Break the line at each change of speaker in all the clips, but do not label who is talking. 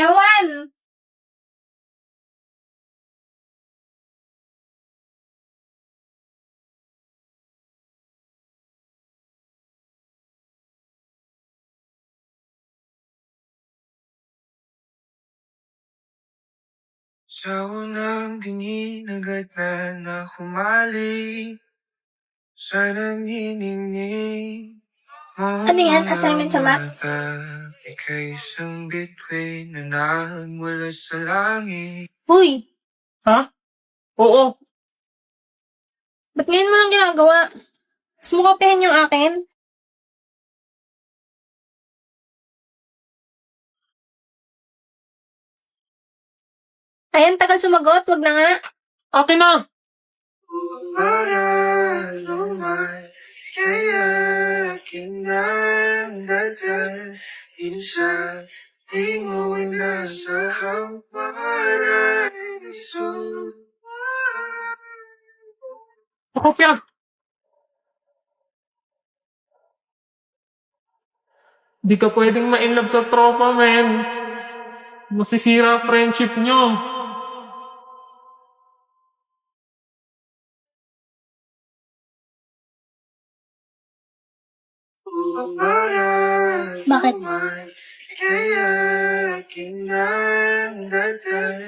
Ewan!
Sa unang tingin agad na humalik sa nanginginig.
Ano yan? Assignment sa math?
Ika'y isang bituin na nagmula sa langit.
Huy!
Ha? Oo.
Ba't ngayon mo lang ginagawa? Gusto mo kopyahin yung akin? Ayan, tagal sumagot. Wag na nga.
Akin na.
Para lumay, kaya kinandagal. Insa, di mo inasa hamparan.
Pakopya. Di ka pwedeng ma-inlove sa tropa, men. Masisira friendship nyo.
Bakit?
Kaya kinandagal.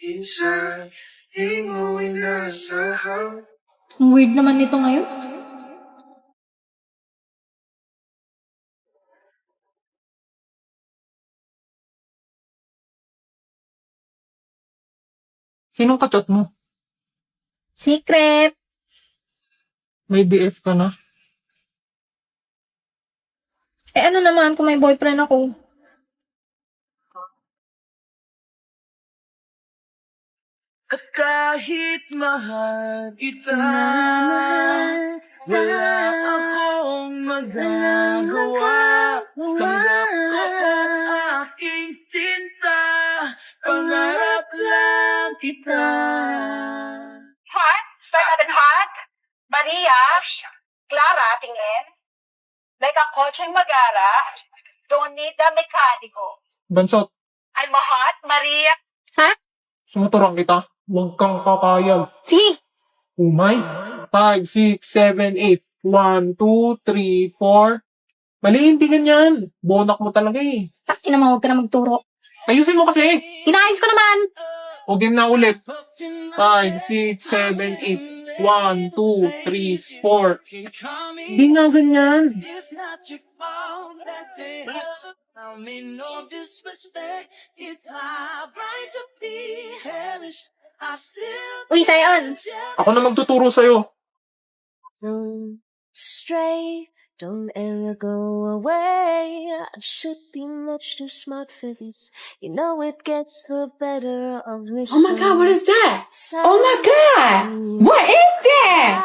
Insa, di mo inasa hamparan.
Ang weird naman nito ngayon.
Sinong kachat mo?
Secret!
May BF ka na?
Eh ano naman kung may boyfriend ako?
At kahit mahal kita, wala akong magagawa. Tanggap ko ang aking sinta, pangarap lang kita.
Hot? Start natin hot? Maria? Clara, tingin? Like a kotseng magara? Don't need the mekaniko.
Bansot,
I'm a hot, Maria.
Ha?
sumuturang kita. Huwag kang papayag.
Sige!
Umay. 5, 6, 7, 8. 1, 2, 3, 4. Mali, hindi ganyan. Bonak mo talaga eh.
Taki naman, huwag ka na magturo.
Ayusin mo kasi.
Inayos ko naman!
O game na ulit. 5, 6, 7, 8. 1, 2, 3, 4. Hindi nga ganyan.
It's not your fault that they hurt. I mean no disrespect. It's my right to be hellish. I still
Uy, Sayon!
Ako na magtuturo sa'yo.
Don't stray, don't ever go away. I should be much too smart for this. You know it gets the better of me.
Oh my God, what is that? Oh my God! What is that?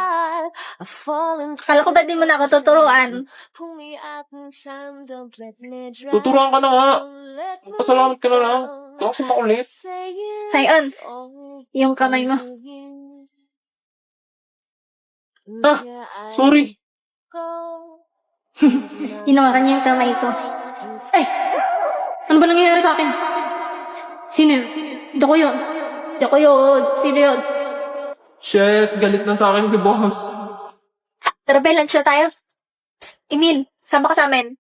I fall into
Kala ko ba di mo na ako tuturuan?
Pull me out in time, don't let me drown.
Tuturuan ka na nga.
Don't let me
Pasalamat ka na lang.
down.
Ikaw kasi makulit.
Say it
Sayon,
all
yung kamay mo.
to you.
Ah,
Yeah, I
sorry.
go.
Hinawakan niya yung kamay ko. Ay! Ano ba nangyayari sa akin? Sino yun? Hindi ko yun. Hindi ko yun. Sino yun?
Shit, galit na sa akin si boss.
Tara, Bel, lunch na tayo. Psst, Emil, sama ka sa amin.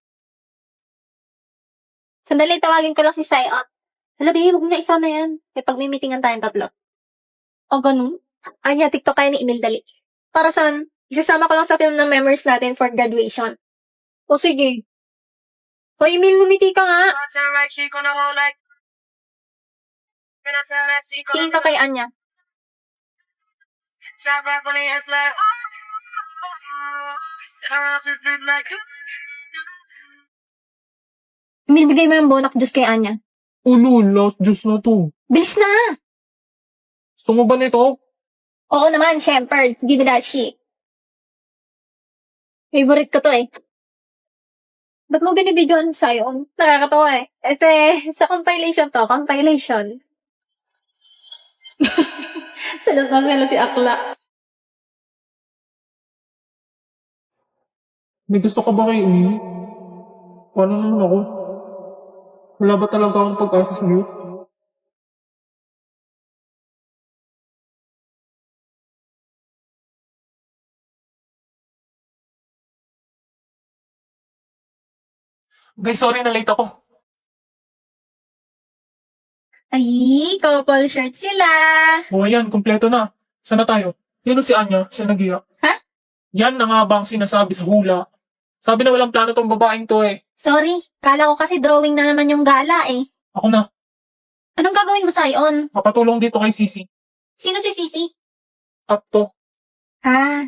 Sandali, tawagin ko lang si Sayon. Hala, babe, huwag mo na isama yan. May pagmimitingan tayong tatlo. O, ganun? Anya, TikTok kayo ni Emil, dali. Para saan? Isasama ko lang sa film ng memories natin for graduation. O, sige. O, Emil, ngumiti ka nga. Tingin ka kay Anya. Emil, bigay mo yung bonak juice kay Anya.
Ulo, last juice na to.
Bilis na!
Gusto mo ba nito?
Oo naman, syempre. Give me that shit. Favorite ko to eh. Ba't mo binibidyoan sa'yo? Nakakatawa eh. Sa compilation to. Compilation. Salasang si Akla.
May gusto ka ba kay Emil? Paano naman ako? Wala ba talaga akong pag-asa sa'yo? Guys, sorry na late ako.
Ay, couple shirt sila.
O ayan, kumpleto na. Sana tayo? Yan o si Anya, siya nag-iya.
Ha?
Yan na nga ba ang sinasabi sa hula? Sabi na walang plano tong babaeng to eh.
Sorry, kala ko kasi drawing na naman yung gala eh.
Ako na,
Anong gagawin mo, Sion?
makatulong dito kay Sisi.
Sino si Sisi?
Up to.
Ah,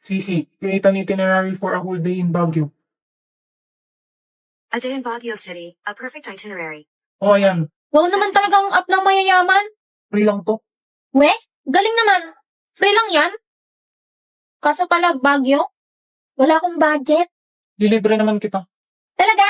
Sisi, create an itinerary for a whole day in Baguio.
A day in Baguio City, a perfect itinerary.
O ayan,
wow naman talagang app ng mayayaman.
free lang to.
We, galing naman. Free lang yan. Kaso pala, Baguio? Wala akong budget.
Lilibre naman kita.
Talaga?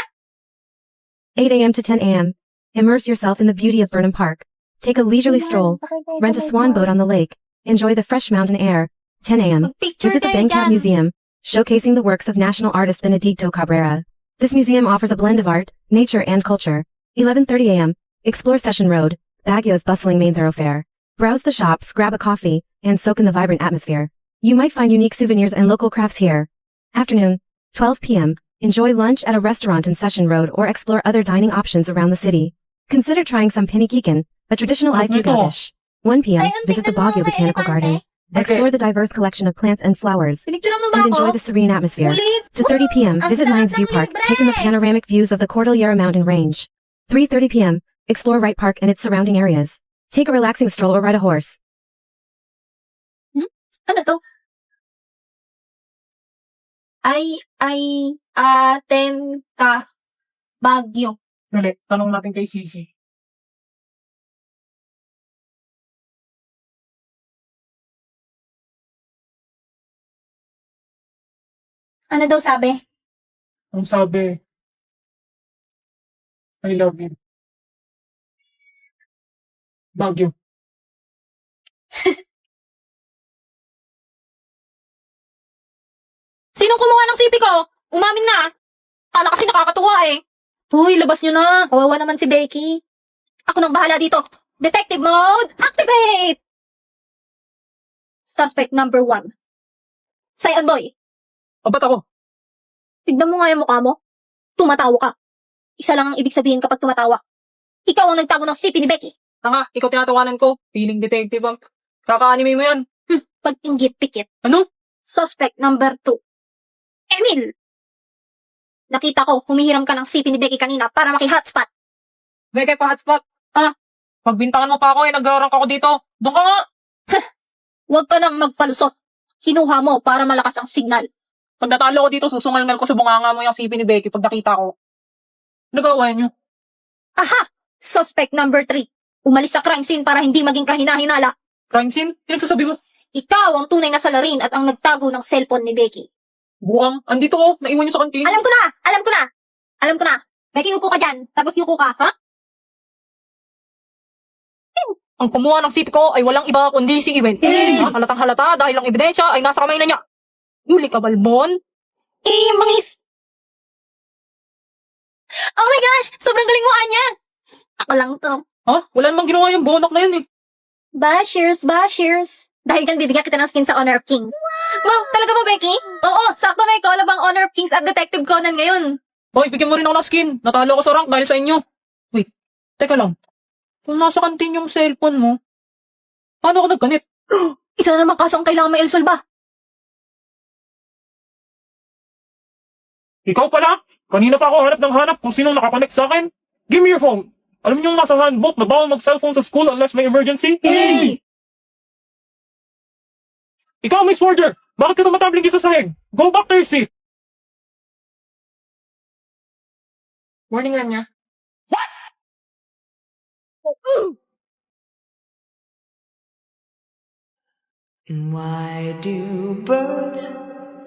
8 a.m. to 10 a.m. Immerse yourself in the beauty of Burnham Park. Take a leisurely stroll. Rent a swan boat on the lake. Enjoy the fresh mountain air. 10 a.m.
Mag-picture
Visit the
kayo
Bangkab
dyan.
Museum, showcasing the works of national artist Benedicto Cabrera. This museum offers a blend of art, nature, and culture. 11:30 a.m. Explore Session Road, Baguio's bustling main thoroughfare. Browse the shops, grab a coffee, and soak in the vibrant atmosphere. You might find unique souvenirs and local crafts here. Afternoon, 12 p.m. Enjoy lunch at a restaurant in Session Road or explore other dining options around the city. Consider trying some pinikikan, a traditional
Ano
Ifugao
ito?
dish. 1 p.m.
Ay, ang
Visit the
tingnan mo,
Baguio
may
Botanical
elepante.
Garden. Explore the diverse collection of plants and flowers.
Pinicturean mo ba
And
ako?
enjoy the serene atmosphere.
Ulit.
To 30 p.m.,
Ang
visit
sarap
Lions
ng
View Park,
libre!
taking the panoramic views of the Cordillera Mountain Range. 3:30 p.m., explore Wright Park and its surrounding areas. Take a relaxing stroll or ride a horse.
Ano to? Aten ka. Baguio.
Dali, tanong natin kay Sisi.
Ano daw sabi?
Ang sabi, I love you. Baguio.
Sino kumuha ng sipi ko? Umamin na. Kala kasi nakakatuwa eh. Huy, labas nyo na. Kawawa naman si Becky. Ako nang bahala dito. Detective mode, activate! Suspect number 1. Cyan boy,
O ba't ako?
tignan mo nga yung mukha mo. Tumatawa ka. Isa lang ang ibig sabihin kapag tumatawa. Ikaw ang nagtago ng sipi ni Becky.
Tanga, ikaw tinatawanan ko. Feeling detective ang kaka-anime mo yan.
Pag-inggit pikit.
Ano?
Suspect number 2. Emil! Nakita ko, humihiram ka ng sipi ni Becky kanina para maki-hotspot.
Beke pa hotspot. Ah, pagbintangan mo pa ako eh, nag-rank ako dito. Doon ka nga.
Huwag ka nang magpalusot. Kinuha mo para malakas ang signal.
Pag natalo ko dito, susungal ko sa bunganga mo yung sipi ni Becky pag nakita ko. Nagawa niyo.
Aha! Suspect number 3. Umalis sa crime scene para hindi maging kahina-hinala.
Crime scene? Pinagsasabi mo?
Ikaw ang tunay na salarin at ang nagtago ng cellphone ni Becky.
Buwang, andito ko. Naiwan niyo sa kantin.
Alam ko na! Alam ko na! Alam ko na! Becky, upo ka dyan. Tapos yuko ka, ha?
Ang kumuha ng sipi ko ay walang iba kundi si Iwen. Halatang halata dahil ang ebidensya ay nasa kamay na niya. Huli ka, Balbon.
Mangis! Oh my gosh! Sobrang galing mo, Anya! Ako lang to.
Ha? Wala namang ginawa yung bonak na yun eh.
Bashers, bashers. Dahil dyan, bibigyan kita ng skin sa Honor of King. Wow, talaga ba, Becky? Oo, sakto may collab ang Honor of Kings at Detective Conan ngayon.
Hoy, bigyan mo rin ako ng skin. Natalo ko sa rank dahil sa inyo. Wait, teka lang. Kung nasa kantin yung cellphone mo, paano ako nagganit?
Isa na naman kaso ang kailangan may Elsol ba?
Ikaw pala? Kanina pa ako hanap kung sino nakakonect sa akin. Give me your phone. Alam niyo yung nasa handbook na bawal mag-cellphone sa school unless may emergency?
Hey!
Ikaw, Miss Warder! Bakit ka tumatabling sa sahig? Go back to your seat! Warning nga niya.
Why do birds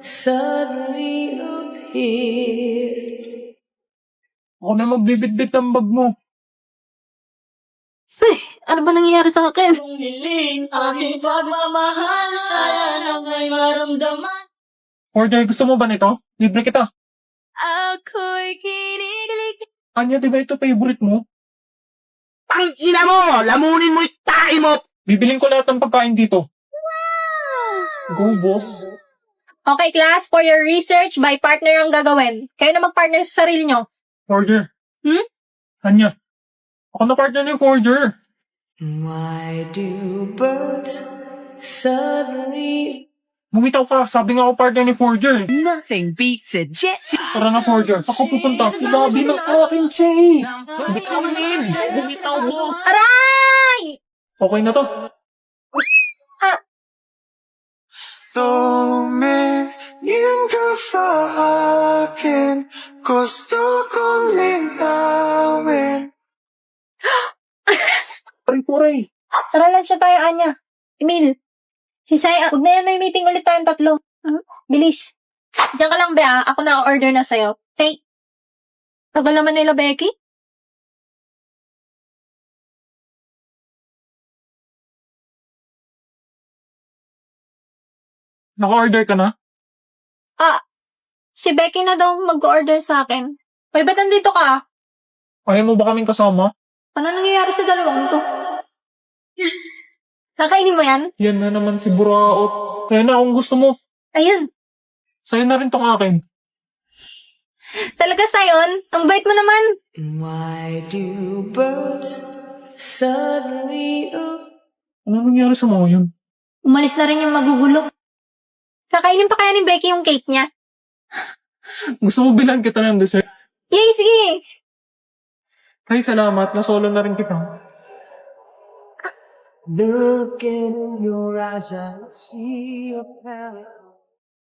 suddenly appear?
Ako na magbibitbit ng bag mo.
Ano ba nangyayari sa akin?
Hiling aming pagmamahal, sana lang may maramdaman.
Warder, gusto mo ba nito? Libre kita.
Ako'y kinikilig.
Anya, di ba ito favorite mo?
Ang ina mo! Lamunin mo yung tae mo!
Bibiling ko lahat ng pagkain dito. Go, boss.
Okay, class, for your research, by partner ang gagawin. Kayo na mag-partner sa sarili nyo.
Forger.
Hmm?
Anya, ako na partner ni Forger.
Why do birds suddenly...
Bumitaw ka, sabi nga ako partner ni Forger.
Nothing beats a jet.
Tara na, Forger. Ako pupunta. Sinabi ng akin siya eh. Bitawin. Bumitaw, boss.
Aray!
Okay na to.
Tumingin ka sa akin, gusto kong linawin.
Pare-pare.
Tara lang siya tayo, Anya. Emil. Si Sai, huwag na yan, may meeting ulit tayong tatlo. Bilis. Diyan ka lang, Bea. Ako na order na sa'yo. Hey. Tagal naman nila, Becky.
Naka-order ka na?
Si Becky na daw mag-order sa akin. Hoy, ba't nandito ka?
Ayaw mo ba kaming kasama?
Ano nangyayari sa dalawang to? Kakainin mo yan?
Yan na naman si Buraot. Kaya na kung gusto mo.
Ayun.
Sa'yo na rin tong akin.
Talaga, Sayon? Ang bait mo naman.
Why do birds suddenly...
Ano nangyari sa mga yun?
Umalis na rin yung magugulo. Kakainin pa kaya ni Becky yung cake niya?
Gusto mo bilang kita ng dessert?
Yay, sige!
Ay, salamat. Nasolo na rin kita.
Look in your eyes, I see a palette